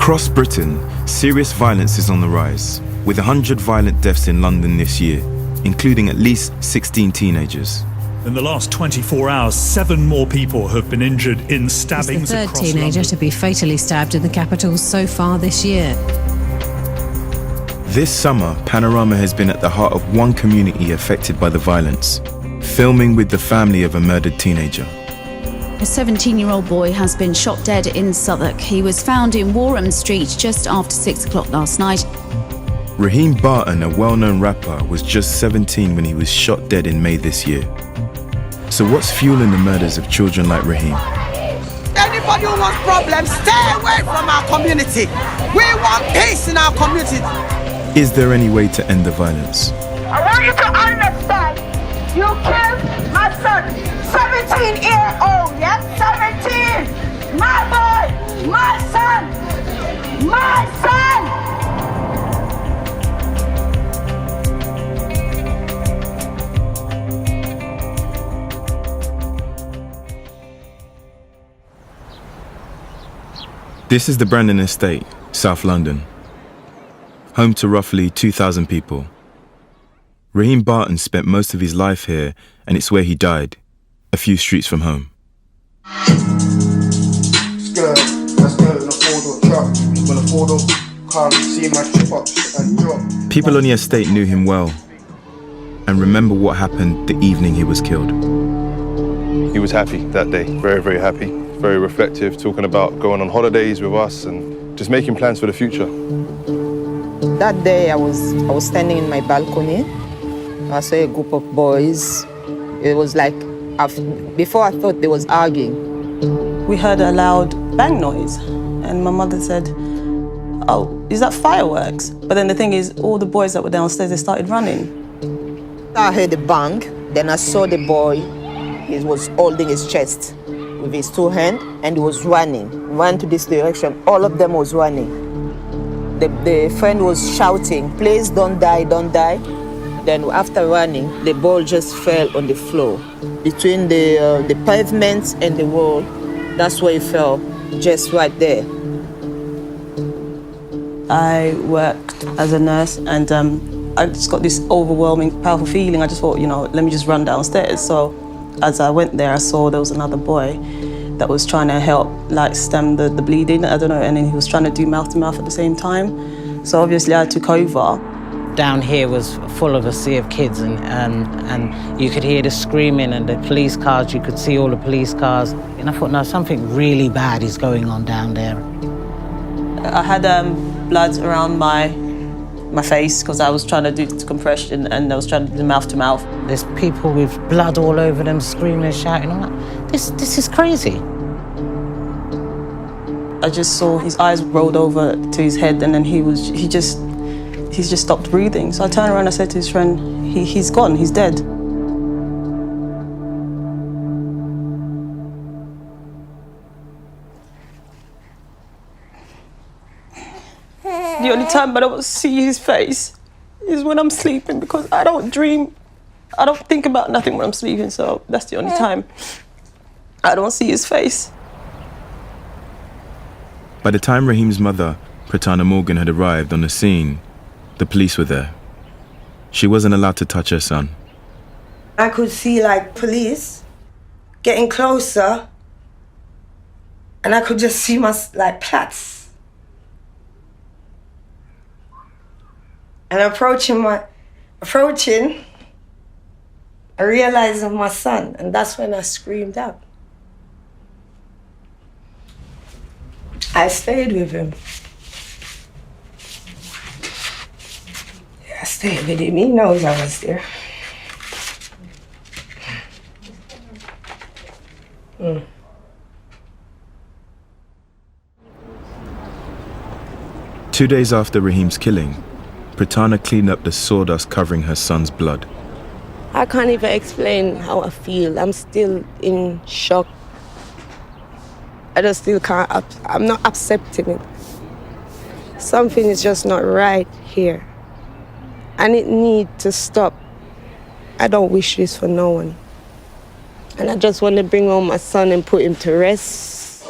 Across Britain, serious violence is on the rise, with 100 violent deaths in London this year, including at least 16 teenagers. In the last 24 hours, 7 more people have been injured in stabbings He's the third across teenager London. to be fatally stabbed in the capital so far this year. This summer, Panorama has been at the heart of one community affected by the violence, filming with the family of a murdered teenager. A 17-year-old boy has been shot dead in Southwark. He was found in Warham Street just after 6 o'clock last night. Rhyhiem Barton, a well-known rapper, was just 17 when he was shot dead in May this year. So what's fueling the murders of children like Rhyhiem? Anybody who wants problems, stay away from our community. We want peace in our community. Is there any way to end the violence? I want you to understand, you killed my son, 17-year-old, yeah? 17! My boy! My son! My son! This is the Brandon Estate, South London, home to roughly 2,000 people. Rhyhiem Barton spent most of his life here, and it's where he died, a few streets from home. People on the estate knew him well and remember what happened the evening he was killed. He was happy that day, very, very happy, very reflective, talking about going on holidays with us and just making plans for the future. That day I was standing in my balcony. I saw a group of boys. It was like, before I thought they was arguing. We heard a loud bang noise and my mother said, "Oh, is that fireworks?" But then the thing is, all the boys that were downstairs, they started running. I heard a bang, then I saw the boy. He was holding his chest with his 2 hands and he was ran to this direction. All of them was running. The friend was shouting, "Please don't die, don't die." Then after running, the ball just fell on the floor. Between the pavement and the wall, that's where it fell, just right there. I worked as a nurse and I just got this overwhelming, powerful feeling. I just thought, let me just run downstairs. So as I went there, I saw there was another boy that was trying to help stem the bleeding, I don't know, and then he was trying to do mouth-to-mouth at the same time. So obviously I took over. Down here was full of a sea of kids and you could hear the screaming and the police cars, you could see all the police cars. And I thought, no, something really bad is going on down there. I had blood around my face because I was trying to do compression and I was trying to do mouth-to-mouth. There's people with blood all over them, screaming and shouting. I'm like, this is crazy. I just saw his eyes rolled over to his head and then he just stopped breathing. So I turned around and I said to his friend, he's gone, he's dead. The only time I don't see his face is when I'm sleeping because I don't dream. I don't think about nothing when I'm sleeping, so that's the only time I don't see his face. By the time Rhyhiem's mother, Pratana Morgan, had arrived on the scene, the police were there. She wasn't allowed to touch her son. I could see police getting closer and I could just see my plats. And approaching, I realized it was my son, and that's when I screamed out. I stayed with him. I stayed with him. He knows I was there. 2 days after Rhyhiem's killing, Pratana cleaned up the sawdust covering her son's blood. I can't even explain how I feel. I'm still in shock. I just still can't, I'm not accepting it. Something is just not right here. And it needs to stop. I don't wish this for no one. And I just want to bring home my son and put him to rest.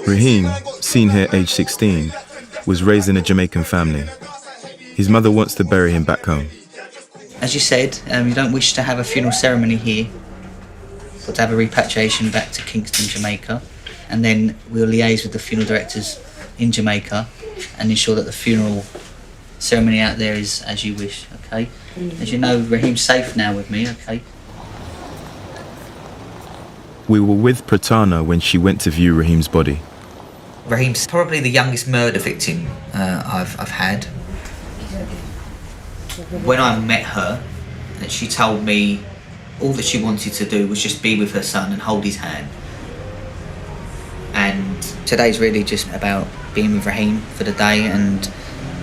Rhyhiem, seen here age 16, was raised in a Jamaican family. His mother wants to bury him back home. As you said, you don't wish to have a funeral ceremony here, but to have a repatriation back to Kingston, Jamaica, and then we'll liaise with the funeral directors in Jamaica and ensure that the funeral ceremony out there is as you wish, okay? As you know, Rhyhiem's safe now with me, okay? We were with Pratana when she went to view Rhyhiem's body. Rhyhiem's probably the youngest murder victim I've had. When I met her, she told me all that she wanted to do was just be with her son and hold his hand. And today's really just about being with Rhyhiem for the day, and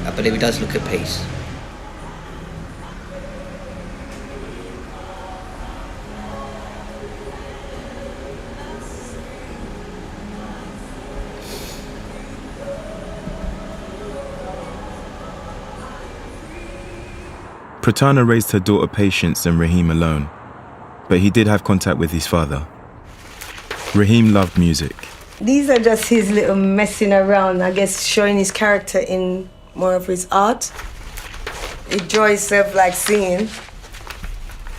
I believe he does look at peace. Pratana raised her daughter Patience and Rhyhiem alone, but he did have contact with his father. Rhyhiem loved music. These are just his little messing around, I guess, showing his character in more of his art. He enjoys himself like singing.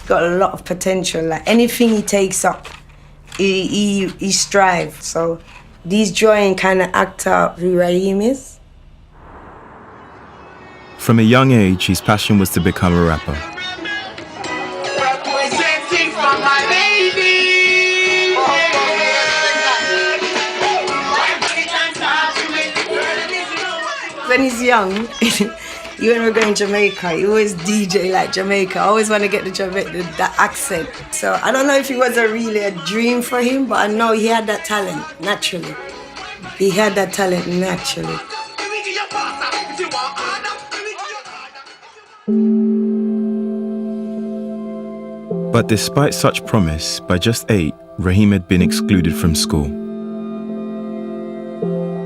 Got a lot of potential. Like anything he takes up, he strives. So these drawing kind of act out who Rhyhiem is. From a young age, his passion was to become a rapper. When he's young, when we're going to Jamaica, he always DJ like Jamaica. I always want to get that accent. So I don't know if it was really a dream for him, but I know he had that talent naturally. He had that talent naturally. But despite such promise, by just 8, Rhyhiem had been excluded from school.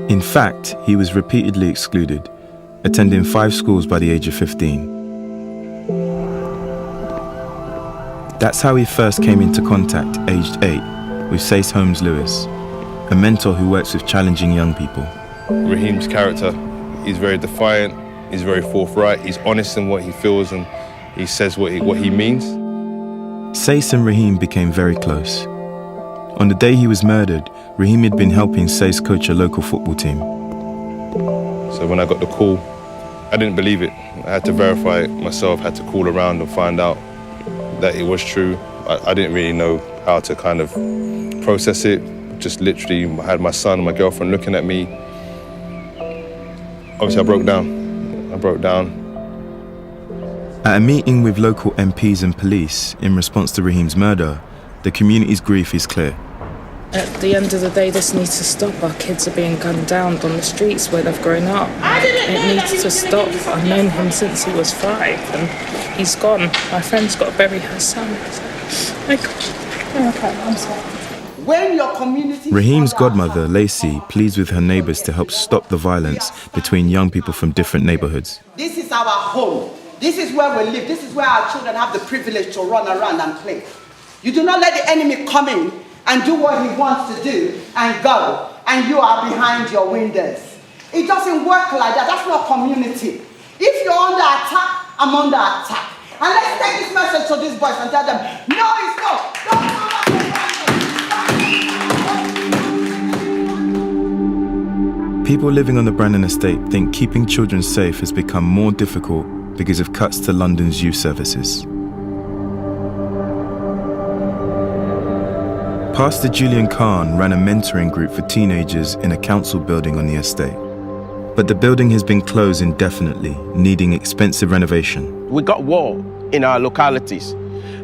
In fact, he was repeatedly excluded, attending 5 schools by the age of 15. That's how he first came into contact, aged 8, with Sace Holmes Lewis, a mentor who works with challenging young people. Rhyhiem's character, he's very defiant, he's very forthright, he's honest in what he feels, and he says what he means. Sace and Rhyhiem became very close. On the day he was murdered, Rhyhiem had been helping Sace coach a local football team. So when I got the call, I didn't believe it. I had to verify it myself, had to call around and find out that it was true. I didn't really know how to kind of process it. Just literally had my son and my girlfriend looking at me. Obviously I broke down. At a meeting with local MPs and police in response to Rhyhiem's murder, the community's grief is clear. At the end of the day, this needs to stop. Our kids are being gunned down on the streets where they've grown up. It needs to stop. I've known him since he was 5 and he's gone. My friend's got to bury her son. Okay, I'm sorry. When your community... Rhyhiem's godmother, Lacey, pleads with her neighbours to help stop the violence between young people from different neighbourhoods. This is our home. This is where we live. This is where our children have the privilege to run around and play. You do not let the enemy come in and do what he wants to do and go, and you are behind your windows. It doesn't work like that. That's not community. If you're under attack, I'm under attack. And let's take this message to these boys and tell them, no, it's not. Don't come back and People living on the Brandon estate think keeping children safe has become more difficult because of cuts to London's youth services. Pastor Julian Khan ran a mentoring group for teenagers in a council building on the estate. But the building has been closed indefinitely, needing expensive renovation. We got war in our localities,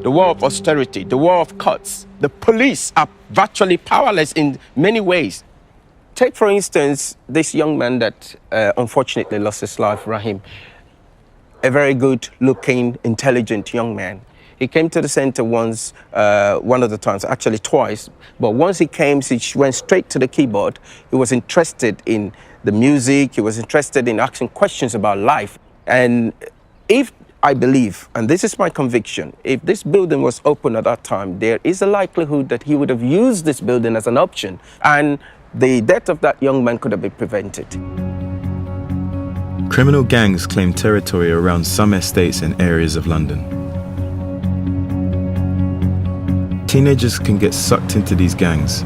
the war of austerity, the war of cuts. The police are virtually powerless in many ways. Take, for instance, this young man that unfortunately lost his life, Rhyhiem. A very good-looking, intelligent young man. He came to the center once, one of the times, actually twice. But once he came, he went straight to the keyboard. He was interested in the music. He was interested in asking questions about life. And if I believe, and this is my conviction, if this building was open at that time, there is a likelihood that he would have used this building as an option, and the death of that young man could have been prevented. Criminal gangs claim territory around some estates and areas of London. Teenagers can get sucked into these gangs.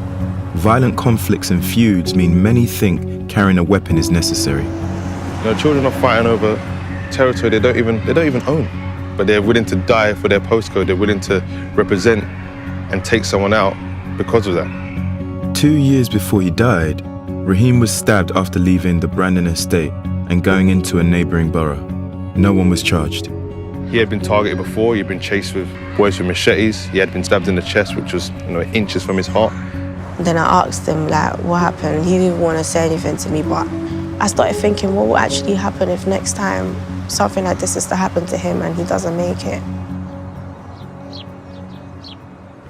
Violent conflicts and feuds mean many think carrying a weapon is necessary. You know, children are fighting over territory they don't even own, but they're willing to die for their postcode. They're willing to represent and take someone out because of that. 2 years before he died, Rhyhiem was stabbed after leaving the Brandon estate and going into a neighbouring borough. No one was charged. He had been targeted before. He'd been chased with boys with machetes. He had been stabbed in the chest, which was, inches from his heart. Then I asked him, like, what happened? He didn't want to say anything to me, but I started thinking, what will actually happen if next time something like this is to happen to him and he doesn't make it?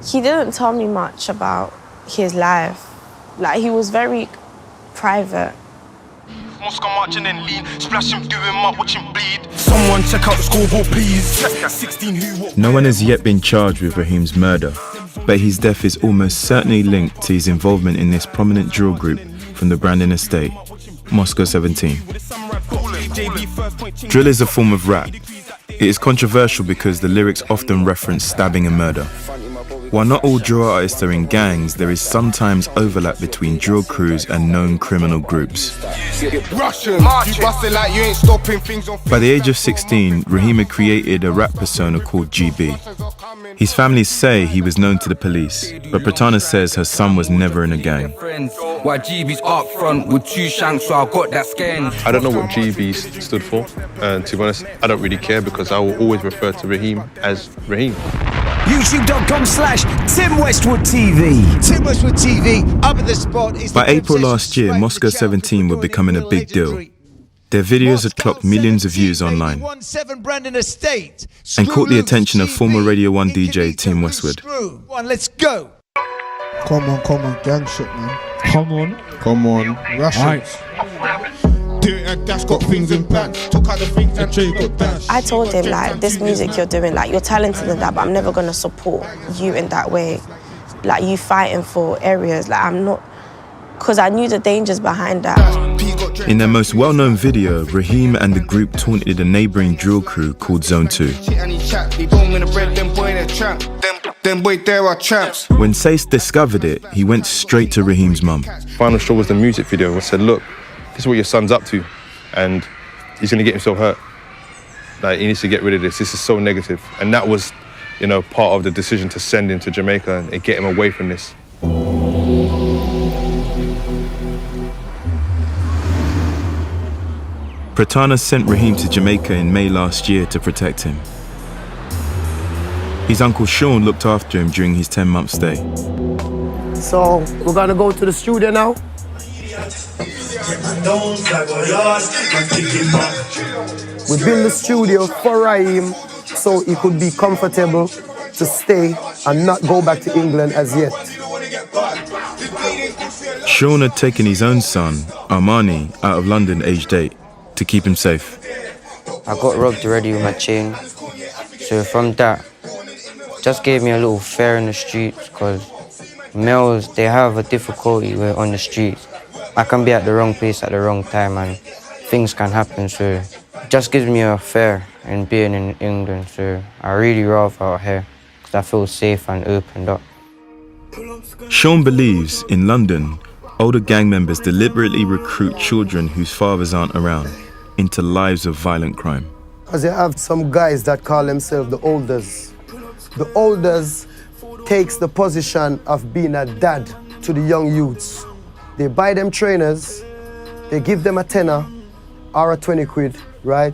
He didn't tell me much about his life. Like, he was very private. Moscow marching and lean, splash him, do him up, watch him bleed. Someone check out the scoreboard, please. 16 who... No one has yet been charged with Rhyhiem's murder, but his death is almost certainly linked to his involvement in this prominent drill group from the Brandon estate, Moscow 17. Drill is a form of rap. It is controversial because the lyrics often reference stabbing and murder. While not all drill artists are in gangs, there is sometimes overlap between drill crews and known criminal groups. By the age of 16, Rhyhiem had created a rap persona called GB. His family say he was known to the police, but Pratana says her son was never in a gang. Why GB's up front with 2 shanks, so I got that scan. I don't know what GB stood for, and to be honest, I don't really care because I will always refer to Rhyhiem as Rhyhiem. YouTube.com/Tim Westwood TV. Tim Westwood TV, up at the spot. By April last year, Moscow 17 were becoming a big deal. Their videos had clocked millions of views online and caught the attention of former Radio 1 DJ Tim Westwood. Let's go. Come on, gang shit, man. Come on. Russian. That's got things in plans. Took out the things and Jay got dash. I told him, like, this music you're doing, like, you're talented in that, but I'm never going to support you in that way. Like, you fighting for areas, like, I'm not, because I knew the dangers behind that. In their most well-known video, Rhyhiem and the group taunted a neighbouring drill crew called Zone 2. When Sace discovered it, he went straight to Rhyhiem's mum. Final straw was the music video. I said, look, this is what your son's up to, and he's going to get himself hurt. Like, he needs to get rid of this. This is so negative. And that was, part of the decision to send him to Jamaica and get him away from this. Pratana sent Rhyhiem to Jamaica in May last year to protect him. His uncle Sean looked after him during his 10-month stay. So, we're gonna go to the studio now. We built the studio for Rhyhiem so he could be comfortable to stay and not go back to England as yet. Sean had taken his own son, Armani, out of London aged 8 to keep him safe. I got robbed already with my chain, so from that, just gave me a little fear in the streets because males, they have a difficulty on the streets. I can be at the wrong place at the wrong time and things can happen, so it just gives me a fear in being in England, so I really rather out here because I feel safe and opened up. Sean believes in London, older gang members deliberately recruit children whose fathers aren't around into lives of violent crime. Because you have some guys that call themselves the olders. The olders takes the position of being a dad to the young youths. They buy them trainers, they give them a tenner or a 20 quid, right?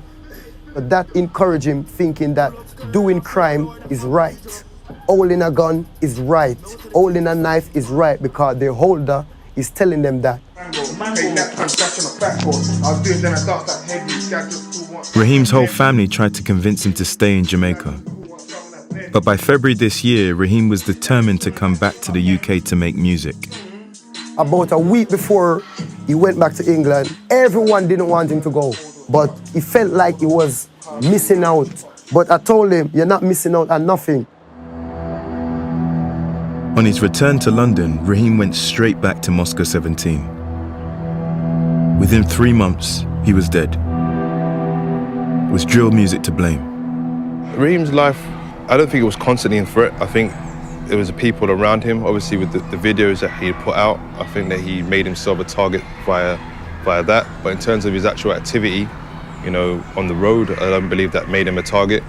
But that encourages him thinking that doing crime is right. Holding a gun is right. Holding a knife is right because their holder is telling them that. Rhyhiem's whole family tried to convince him to stay in Jamaica. But by February this year, Rhyhiem was determined to come back to the UK to make music. About a week before he went back to England, everyone didn't want him to go. But he felt like he was missing out But I told him, you're not missing out on nothing. On his return to London, Rhyhiem went straight back to Moscow 17. Within 3 months, he was dead. Was drill music to blame? Rhyhiem's life, I don't think it was constantly in threat. I think it was the people around him, obviously with the videos that he had put out. I think that he made himself a target via that. But in terms of his actual activity, you know, on the road, I don't believe that made him a target.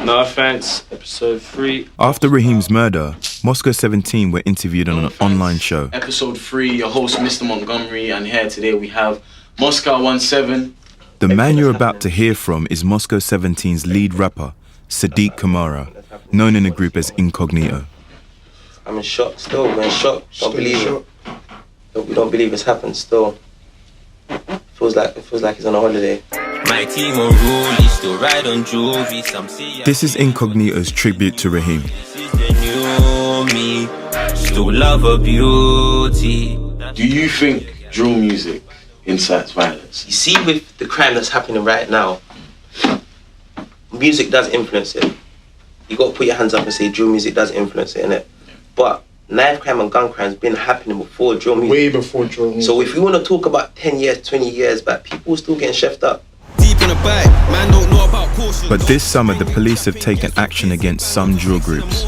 No offense, episode 3. After Rhyhiem's murder, Moscow 17 were interviewed on an online show. Episode 3, your host, Mr. Montgomery, and here today we have Moscow 17. The man you're about to hear from is Moscow 17's lead rapper, Sadiq Kamara, known in the group as Incognito. I'm in shock still, we're in shock. Don't believe it. We don't believe it's happened still. Feels like he's on a holiday. My team on roll, he still ride on Jovi. Some see This is Incognito's tribute to Rhyhiem. the new me, still love her beauty. Do you think drill music incites violence? You see, with the crime that's happening right now, music does influence it. You got to put your hands up and say drill music does influence it, innit? But knife crime and gun crime has been happening before drill music. Way before drill music. So if you want to talk about 10 years, 20 years back, people are still getting chefed up. Deep in the bag, man don't know about caution. But this summer, the police have taken action against some drill groups.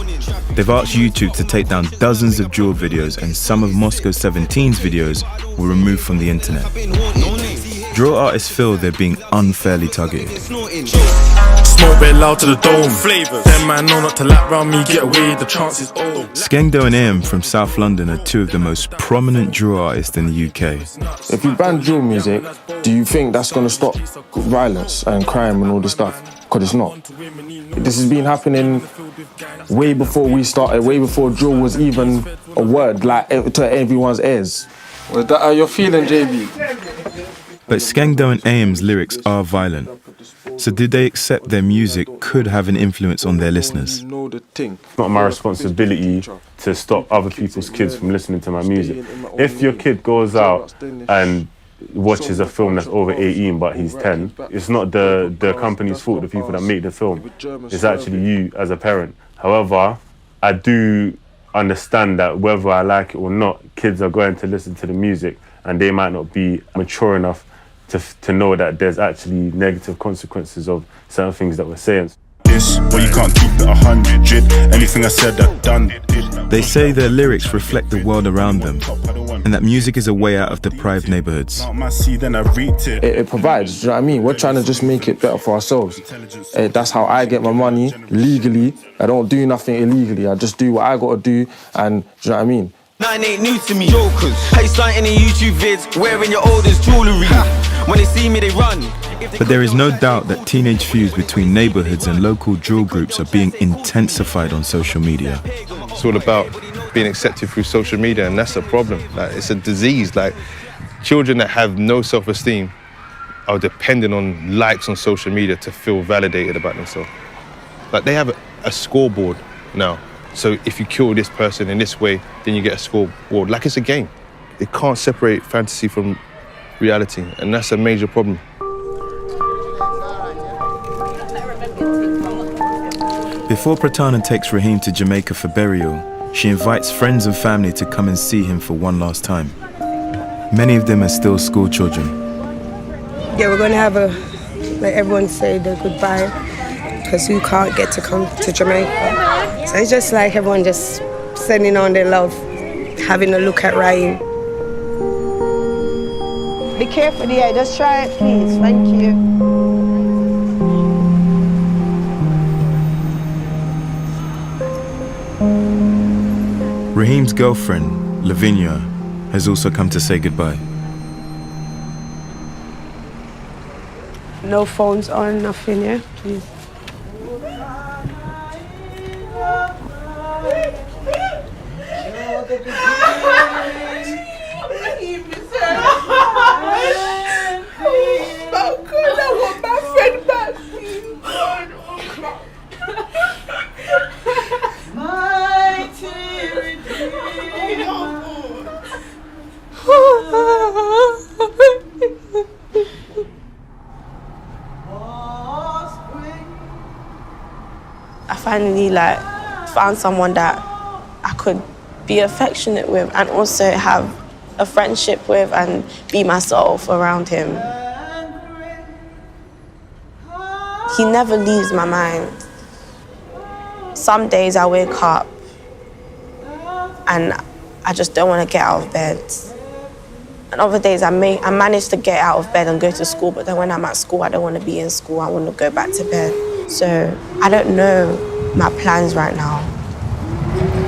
They've asked YouTube to take down dozens of drill videos, and some of Moscow 17's videos were removed from the internet. Drill artists feel they're being unfairly targeted. Smoke very loud to the dome. Flavors. Them man know not to lap round me, get away, the chances old. Skengdo and AM from South London are two of the most prominent drill artists in the UK. If you ban drill music, do you think that's going to stop violence and crime and all this stuff? Because it's not. This has been happening way before we started, way before drill was even a word like to everyone's ears. Was that how you're feeling, JB? But Skengdo and AM's lyrics are violent. So did they accept their music could have an influence on their listeners? It's not my responsibility to stop other people's kids from listening to my music. If your kid goes out and watches a film that's over 18 but he's 10, it's not the company's fault, the people that make the film. It's actually you as a parent. However, I do understand that whether I like it or not, kids are going to listen to the music and they might not be mature enough to know that there's actually negative consequences of certain things that we're saying. Well, you can't keep it 100. Anything I said, I've done. They say their lyrics reflect the world around them, and that music is a way out of deprived neighborhoods. It provides, do you know what I mean? We're trying to just make it better for ourselves. That's how I get my money, legally. I don't do nothing illegally. I just do what I gotta do, and do you know what I mean? Nothing ain't new to me. Jokers, hey, starting in YouTube vids, wearing your oldest jewellery. When they see me, they run. But there is no doubt that teenage feuds between neighborhoods and local drill groups are being intensified on social media. It's all about being accepted through social media, and that's a problem. Like, it's a disease. Like, children that have no self-esteem are dependent on likes on social media to feel validated about themselves. Like, they have a scoreboard now. So if you kill this person in this way, then you get a scoreboard. Like it's a game. They can't separate fantasy from reality, and that's a major problem. Before Pratana takes Rhyhiem to Jamaica for burial, she invites friends and family to come and see him for one last time. Many of them are still school children. Yeah, we're going to have like everyone say their goodbye, because you can't get to come to Jamaica. So it's just like everyone just sending on their love, having a look at Rhyhiem. Be careful there, just try it please, thank you. Rhyhiem's girlfriend, Lavinia, has also come to say goodbye. No phones on, nothing, yeah, please. finally like found someone that I could be affectionate with and also have a friendship with and be myself around him. He never leaves my mind. Some days I wake up and I just don't want to get out of bed. And other days I manage to get out of bed and go to school, but then when I'm at school, I don't want to be in school. I want to go back to bed. So I don't know my plans right now.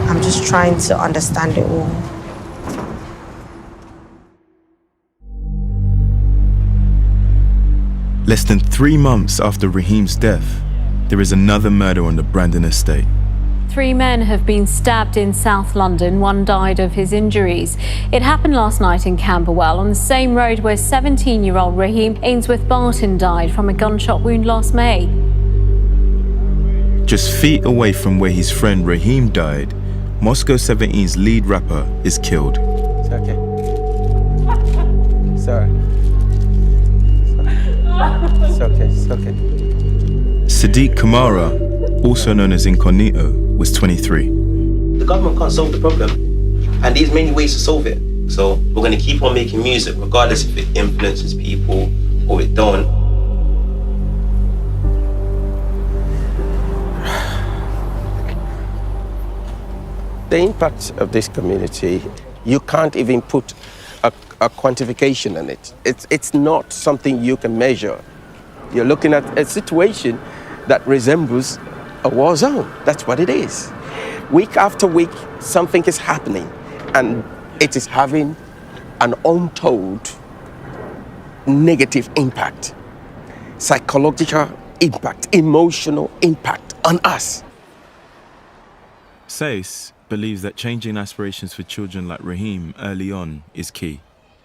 I'm just trying to understand it all. Less than 3 months after Rhyhiem's death, there is another murder on the Brandon estate. 3 men have been stabbed in South London. One died of his injuries. It happened last night in Camberwell, on the same road where 17-year-old Rhyhiem Barton died from a gunshot wound last May. Just feet away from where his friend Rhyhiem died, Moscow 17's lead rapper is killed. It's okay. Sorry. It's okay, it's okay. Sadiq Kamara, also known as Incognito, was 23. The government can't solve the problem, and there's many ways to solve it. So we're going to keep on making music, regardless if it influences people or it don't. The impact of this community, you can't even put a quantification on it. It's not something you can measure. You're looking at a situation that resembles a war zone. That's what it is. Week after week, something is happening, and it is having an untold negative impact, psychological impact, emotional impact on us. Sace believes that changing aspirations for children like Rhyhiem early on is key.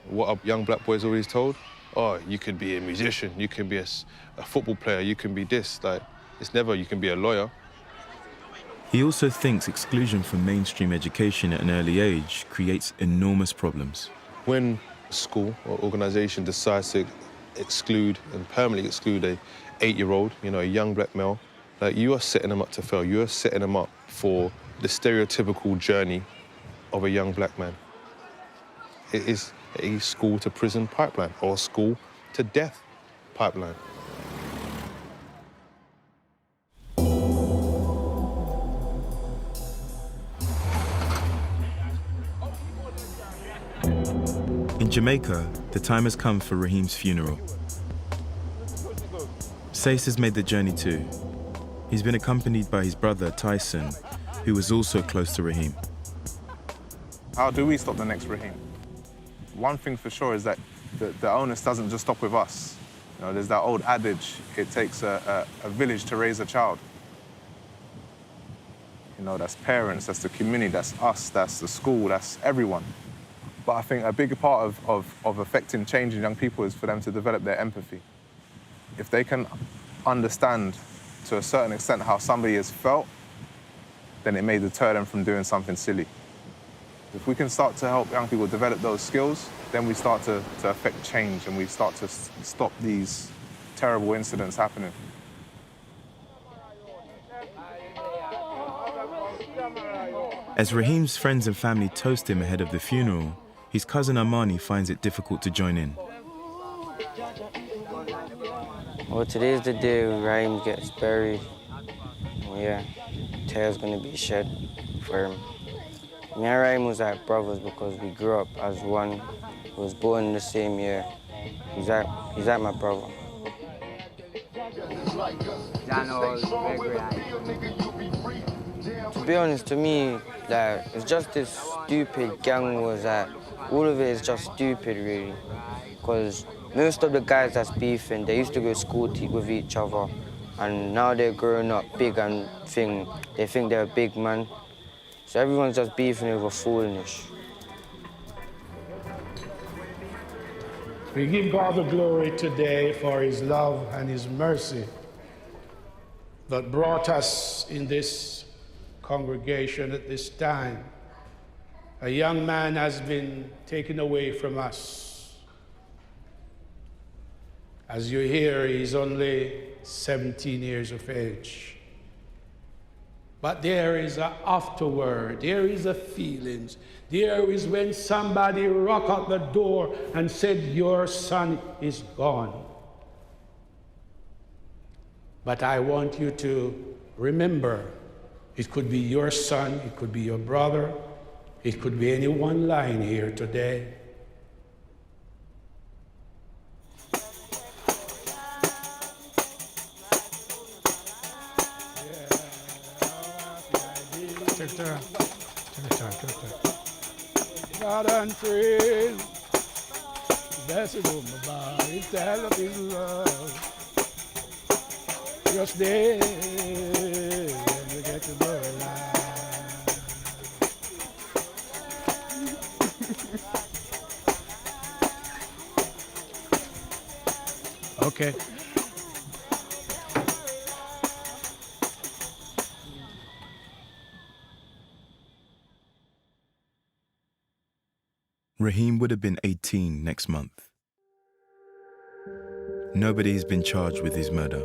What are young black boys always told? Oh, you could be a musician, you can be a football player, you can be this. Like, it's never you can be a lawyer. He also thinks exclusion from mainstream education at an early age creates enormous problems. When a school or organisation decides to exclude and permanently exclude a 8-year-old, a young black male, like, you are setting them up to fail. You are setting them up for the stereotypical journey of a young black man. It is a school to prison pipeline or school to death pipeline. In Jamaica, the time has come for Rhyhiem's funeral. Sace has made the journey too. He's been accompanied by his brother, Tyson, who was also close to Rhyhiem. How do we stop the next Rhyhiem? One thing for sure is that the onus doesn't just stop with us. There's that old adage, it takes a village to raise a child. That's parents, that's the community, that's us, that's the school, that's everyone. But I think a big part of affecting change in young people is for them to develop their empathy. If they can understand to a certain extent how somebody has felt, then it may deter them from doing something silly. If we can start to help young people develop those skills, then we start to affect change and we start to stop these terrible incidents happening. As Rhyhiem's friends and family toast him ahead of the funeral, his cousin Armani finds it difficult to join in. Well, today is the day Rhyhiem gets buried. Yeah, tears gonna be shed for him. Me and Rhyhiem was like brothers because we grew up as one. We was born in the same year. He's like my brother. To be honest, to me, like, it's just this stupid gang wars. Like, all of it is just stupid, really. Because most of the guys that's beefing, they used to go to school with each other, and now they're growing up big and they think they're a big man. So everyone's just beefing over foolishness. We give God the glory today for his love and his mercy that brought us in this congregation at this time. A young man has been taken away from us. As you hear, he's only 17 years of age. But there is an afterword, there is a feelings. There is when somebody knocked at the door and said, your son is gone. But I want you to remember, it could be your son, it could be your brother, it could be anyone lying here today. Take time. Take time. God and friend, blessed of my body, tell of his love. Just there, when we get to the line. Okay. Rhyhiem would have been 18 next month. Nobody has been charged with his murder.